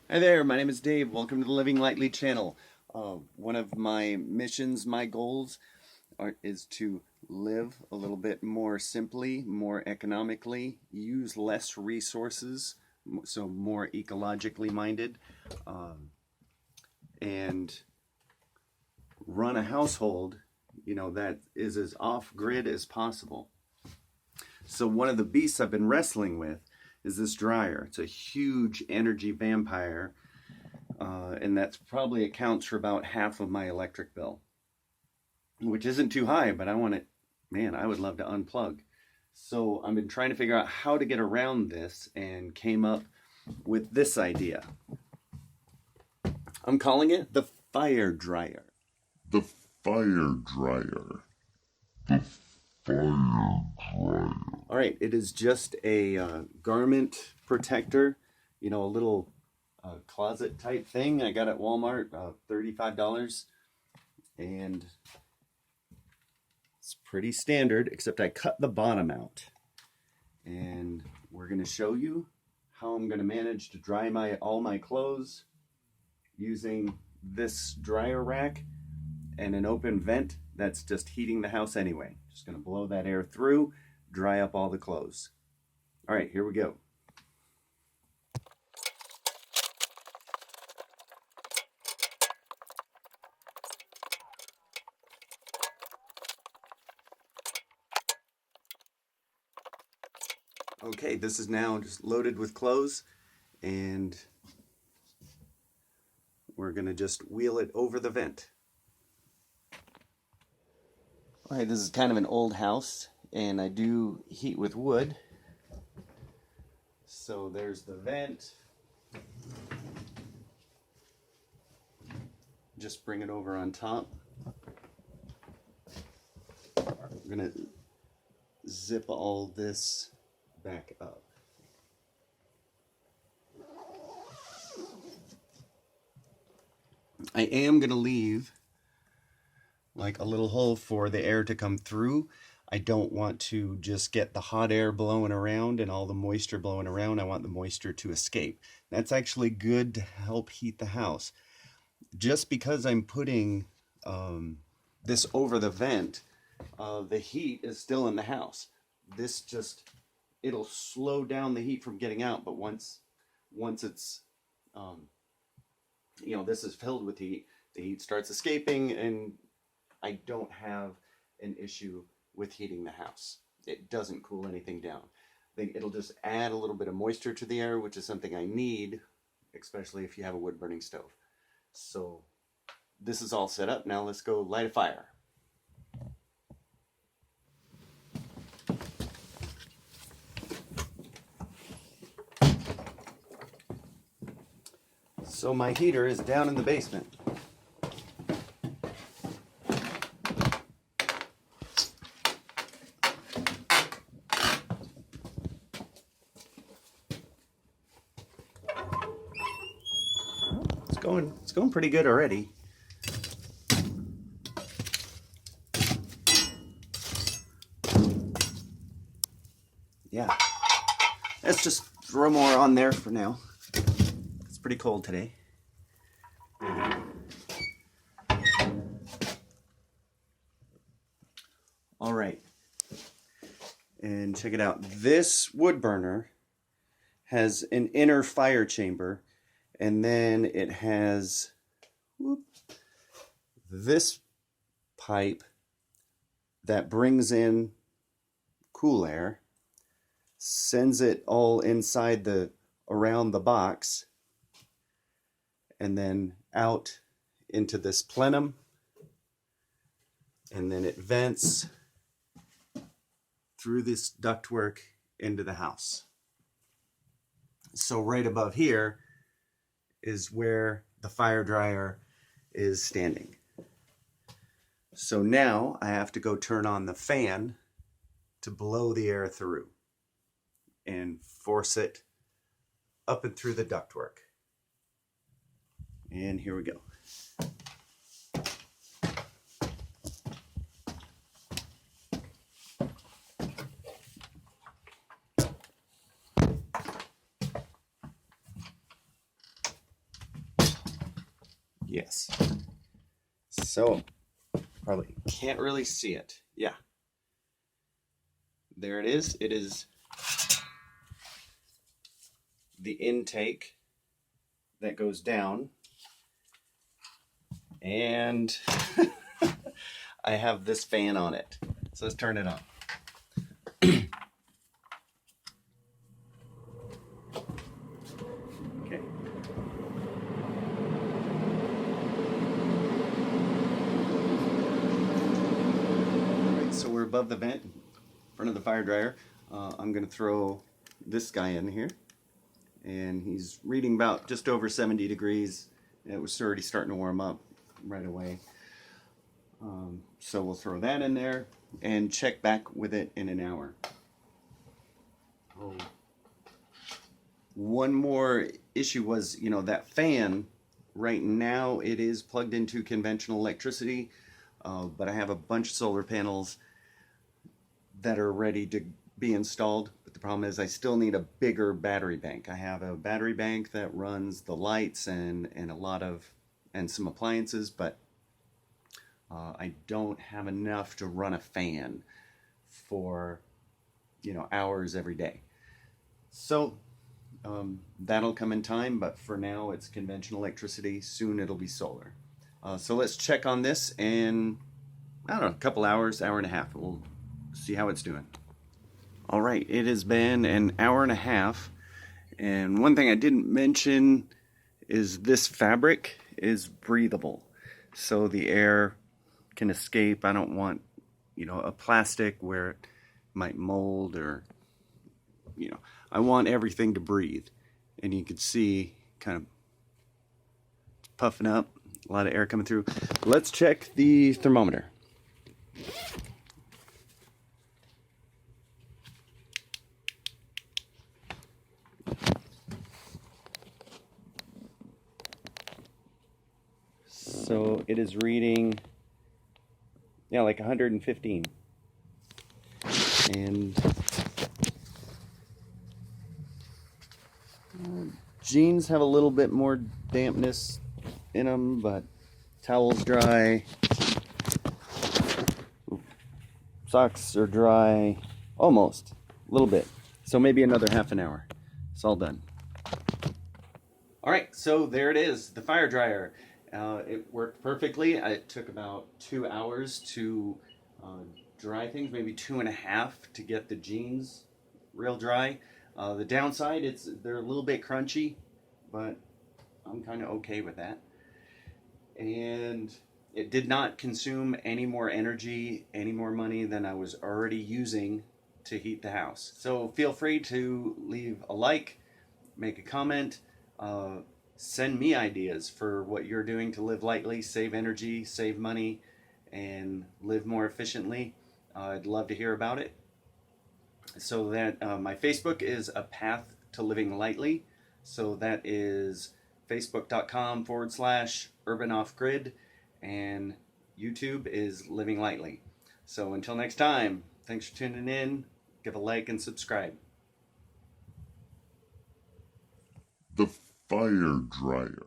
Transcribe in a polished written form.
Hi there, my name is Dave. Welcome to the Living Lightly channel. One of my missions, my goals is to live a little bit more simply, more economically, use less resources, so more ecologically minded, and run a household, that is as off-grid as possible. So one of the beasts I've been wrestling with is this dryer. It's a huge energy vampire, and that probably accounts for about half of my electric bill, which isn't too high, but I want it, man, I would love to unplug. So I've been trying to figure out how to get around this and came up with this idea. I'm calling it the fire dryer. The fire dryer. The fire dryer. All right, it is just a garment protector, a little closet type thing. I got at Walmart, $35, and it's pretty standard, except I cut the bottom out. And we're going to show you how I'm going to manage to dry all my clothes using this dryer rack and an open vent that's just heating the house anyway. Just going to blow that air through, dry up all the clothes. All right, here we go. Okay, this is now just loaded with clothes, and we're going to just wheel it over the vent. All right, this is kind of an old house, and I do heat with wood. So there's the vent. Just bring it over on top. We're going to zip all this back up. I am going to leave like a little hole for the air to come through. I don't want to just get the hot air blowing around and all the moisture blowing around. I want the moisture to escape. That's actually good to help heat the house. Just because I'm putting this over the vent, the heat is still in the house. This just, it'll slow down the heat from getting out, but once it's, this is filled with heat, the heat starts escaping, and I don't have an issue with heating the house. It doesn't cool anything down. I think it'll just add a little bit of moisture to the air, which is something I need, especially if you have a wood burning stove. So this is all set up. Now let's go light a fire. So my heater is down in the basement. It's going pretty good already. Yeah. Let's just throw more on there for now. It's pretty cold today. All right. And check it out. This wood burner has an inner fire chamber, and then it has this pipe that brings in cool air, sends it all inside around the box, and then out into this plenum, and then it vents through this ductwork into the house. So right above here is where the fire dryer is standing. So now I have to go turn on the fan to blow the air through and force it up and through the ductwork. And here we go. Yes. So, probably can't really see it. Yeah. There it is. It is the intake that goes down. And I have this fan on it. So let's turn it on. Okay. Alright, so we're above the vent, in front of the fire dryer. I'm going to throw this guy in here. And he's reading about just over 70 degrees. It was already starting to warm up right away. So we'll throw that in there and check back with it in an hour. Oh. One more issue was, that fan, right now it is plugged into conventional electricity, but I have a bunch of solar panels that are ready to be installed. But the problem is I still need a bigger battery bank. I have a battery bank that runs the lights and some appliances, but I don't have enough to run a fan for hours every day. So that'll come in time, but for now it's conventional electricity. Soon it'll be solar. So let's check on this in, I don't know, a couple hours, hour and a half. We'll see how it's doing. All right, it has been an hour and a half, and one thing I didn't mention is this fabric is breathable, so the air can escape. I don't want, a plastic where it might mold or, I want everything to breathe. And you can see kind of puffing up, a lot of air coming through. Let's check the thermometer. So it is reading, like 115. And jeans have a little bit more dampness in them, but towels dry. Socks are dry, almost, a little bit. So maybe another half an hour. It's all done. All right, so there it is, the fire dryer. It worked perfectly. It took about 2 hours to dry things, maybe 2.5 to get the jeans real dry. The downside, they're a little bit crunchy, but I'm kind of okay with that. And it did not consume any more energy, any more money than I was already using to heat the house. So feel free to leave a like, make a comment, send me ideas for what you're doing to live lightly, save energy, save money, and live more efficiently. I'd love to hear about it. So that my Facebook is A Path to Living Lightly. So that is facebook.com/Urban Off Grid, and YouTube is Living Lightly. So until next time, thanks for tuning in. Give a like and subscribe. The fire dryer.